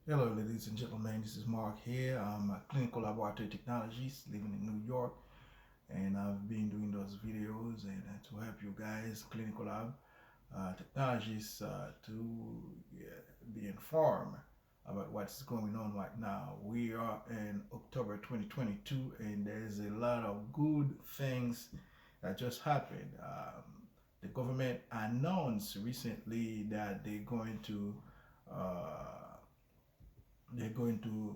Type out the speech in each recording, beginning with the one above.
Hello, ladies and gentlemen. This is Marc here. I'm a clinical laboratory technologist living in New York, and I've been doing those videos and to help you guys, clinical lab technologists, to be informed about what's going on right now. We are in October 2022, and there's a lot of good things that just happened. The government announced recently that uh, they're going to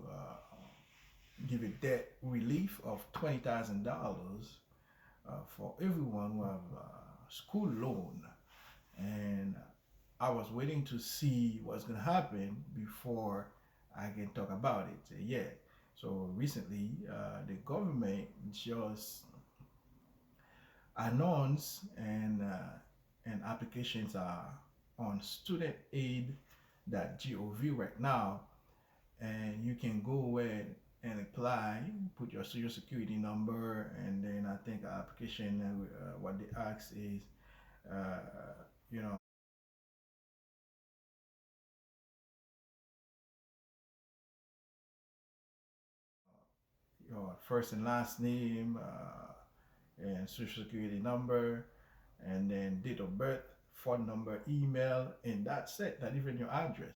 give a debt relief of $20,000 for everyone who have school loan. And I was waiting to see what's going to happen before I can talk about it yet. So recently, the government just announced and applications are on studentaid.gov right now, and you can go ahead and apply, put your social security number, and then I think application, what they ask is, uh, you know, your first and last name, and social security number, and then date of birth, phone number, email, and that's it. Not even your address.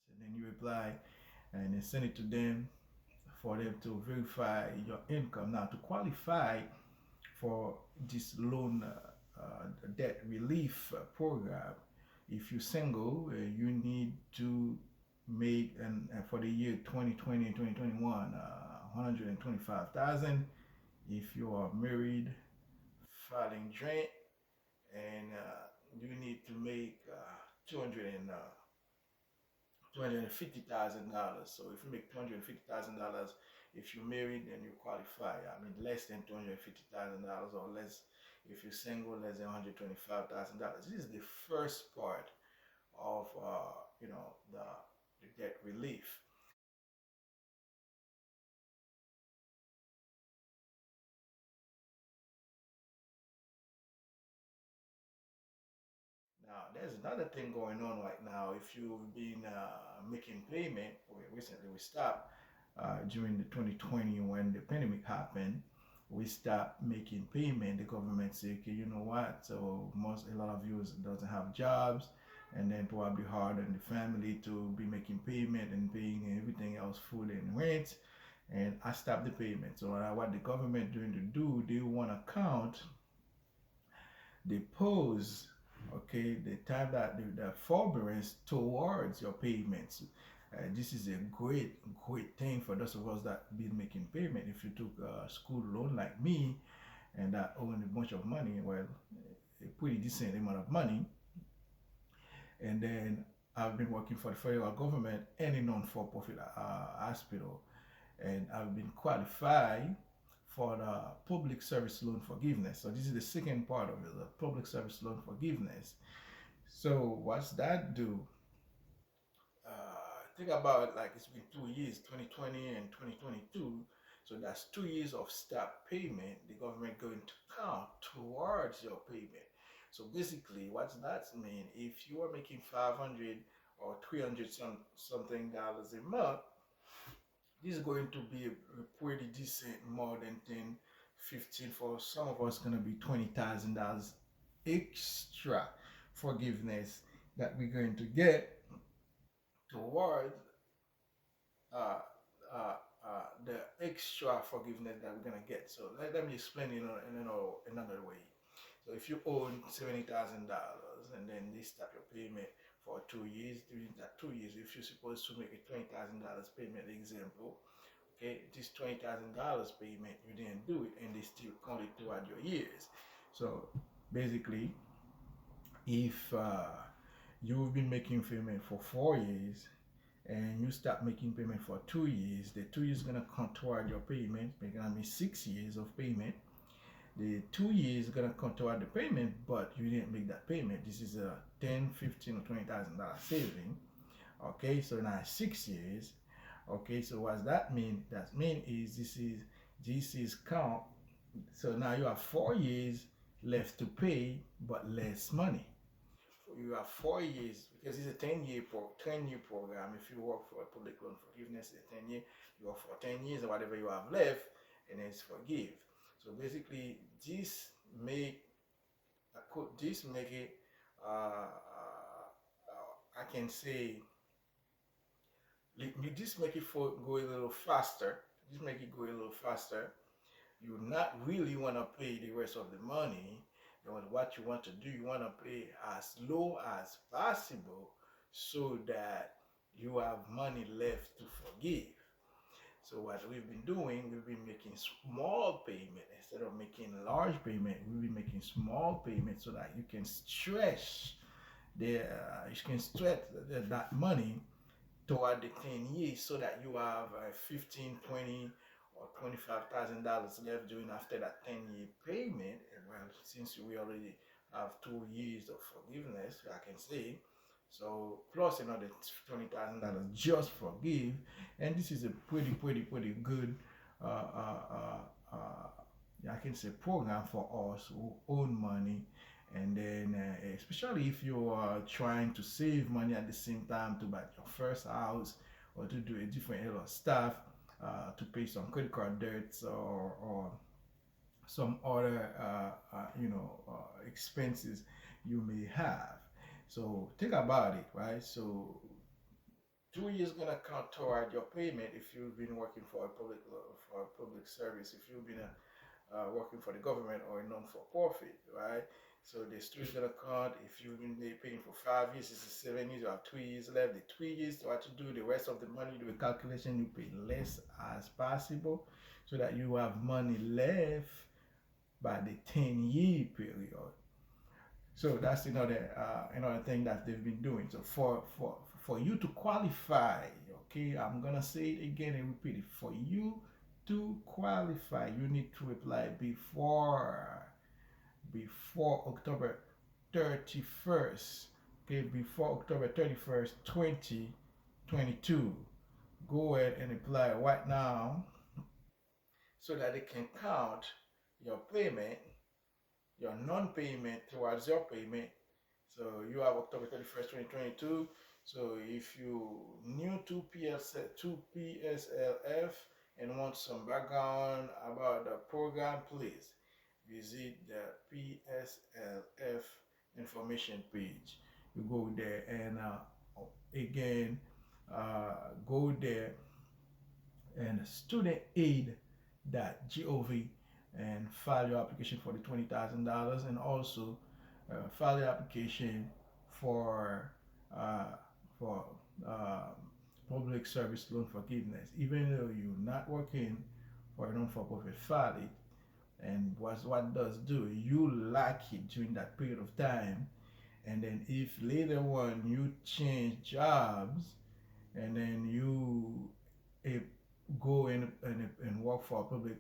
And then you apply, and then send it to them for them to verify your income. Now, to qualify for this loan debt relief program, if you're single, you need to make for the year 2020 and 2021 125,000. If you are married, filing joint, and you need to make 200 and $250,000. So if you make $250,000, if you're married, then you qualify. I mean, less than $250,000, or less if you're single, less than $125,000. This is the first part of the debt relief. Now, there's another thing going on right now. If you've been making payment, recently we stopped during the 2020 when the pandemic happened. We stopped making payment. The government said, okay, you know what? So a lot of you doesn't have jobs, and then probably hard on the family to be making payment and paying everything else, food and rent. And I stopped the payment. So what the government doing to do, they want to count the pose, okay, the time that the forbearance towards your payments. This is a great thing for those of us that been making payment. If you took a school loan like me and that owned a bunch of money, well, a pretty decent amount of money, and then I've been working for the federal government and a non-for-profit hospital, and I've been qualified for the public service loan forgiveness. So this is the second part of it, the public service loan forgiveness. So what's that do? Think about it, like it's been 2 years, 2020 and 2022. So that's 2 years of stop payment. The government going to count towards your payment. So basically, what's that mean? If you are making 500 or 300 something dollars a month, this is going to be a pretty decent, more than 10, 15, for some of us gonna be $20,000 extra forgiveness that we're going to get towards uh, the extra forgiveness that we're gonna get. So let me explain it in another way. So if you own $70,000 and then they stop your payment for 2 years, during that 2 years, if you're supposed to make a $20,000 payment, example, okay, this $20,000 payment, you didn't do it, and they still count it toward your years. So basically, if you've been making payment for 4 years and you start making payment for 2 years, the 2 years gonna count toward your payment. It's gonna be 6 years of payment. The 2 years gonna count toward the payment, but you didn't make that payment. This is a 10, 15, or $20,000 saving. Okay, so now 6 years. Okay, so what does that mean? That mean is this is count. So now you have 4 years left to pay, but less money. You have 4 years because it's a 10-year program. If you work for a public loan forgiveness, it's a 10 year. You work for 10 years, and whatever you have left, and it's forgive. So basically, this make it. I can say you just make it go a little faster. Just make it go a little faster. You not really want to pay the rest of the money. What you want to do, you want to pay as low as possible so that you have money left to forgive. So what we've been doing, we've been making small payment instead of making large payment. We've been making small payment so that you can stretch that money toward the 10 years so that you have 15, 20, or $25,000 left during after that 10-year payment. And well, since we already have 2 years of forgiveness, I can say, so plus another $20,000 just forgive, and this is a pretty good uh, uh, uh, I can say program for us who own money. And then especially if you are trying to save money at the same time to buy your first house or to do a different lot of stuff, to pay some credit card debts or some other expenses you may have. So think about it, right? So 2 years gonna count toward your payment if you've been working for a public service, if you've been working for the government or a non-for-profit, right? So the two is gonna count if you've been paying for 5 years. This is 7 years. You have 2 years left. The 3 years to what to do. The rest of the money, do a calculation. You pay less as possible, so that you have money left by the 10-year period. So that's another thing that they've been doing. So for you to qualify, okay, I'm gonna say it again and repeat it. For you to qualify, you need to apply before October 31st. Okay, before October 31st, 2022. Go ahead and apply right now so that they can count your payment, your non-payment towards your payment. So you have October 31st, 2022. So if you new to PSLF and want some background about the program, please visit the PSLF information page. You go there and again go there and studentaid.gov and file your application for the $20,000, and also file your application for uh, for uh, public service loan forgiveness. Even though you're not working for a non-for-profit, file it. And what does do, you like it during that period of time, and then if later on you change jobs and then you uh, go and work for a public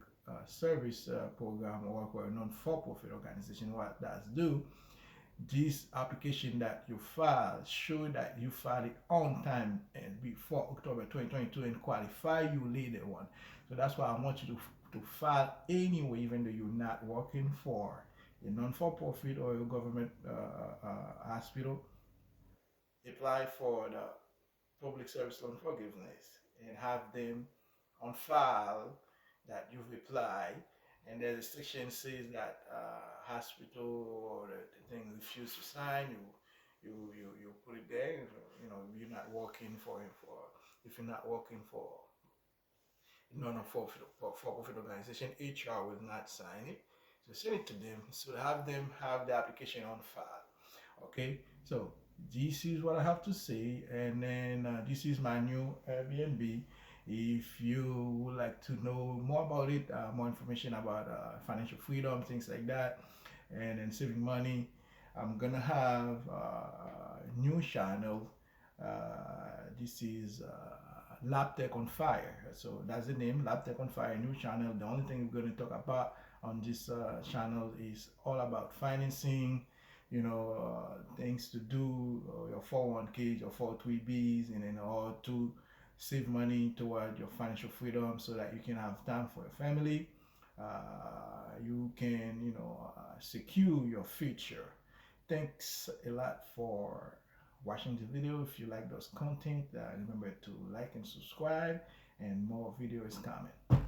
service program or work for a non-for-profit organization, what does do, this application that you file show that you filed it on time and before October 2022 and qualify you later on. So that's why I want you to file anyway, even though you're not working for a non-for-profit or a government hospital. Apply for the public service loan forgiveness and have them on file that you've applied. And there's a section says that hospital or the thing refuse to sign, you put it there. You're not working for if you're not working for non-for-profit organization, HR will not sign it. So send it to them. So have them have the application on file. Okay, so this is what I have to say, and then this is my new Airbnb. If you would like to know more about it, more information about financial freedom, things like that, and then saving money, I'm gonna have a new channel. This is Lab Tech on Fire. So that's the name, Lab Tech on Fire, new channel. The only thing we're going to talk about on this channel is all about financing, things to do, your 401ks, your 403bs, and then all to save money toward your financial freedom so that you can have time for your family. you can, secure your future. Thanks a lot for watching the video. If you like those content, remember to like and subscribe, and more videos coming.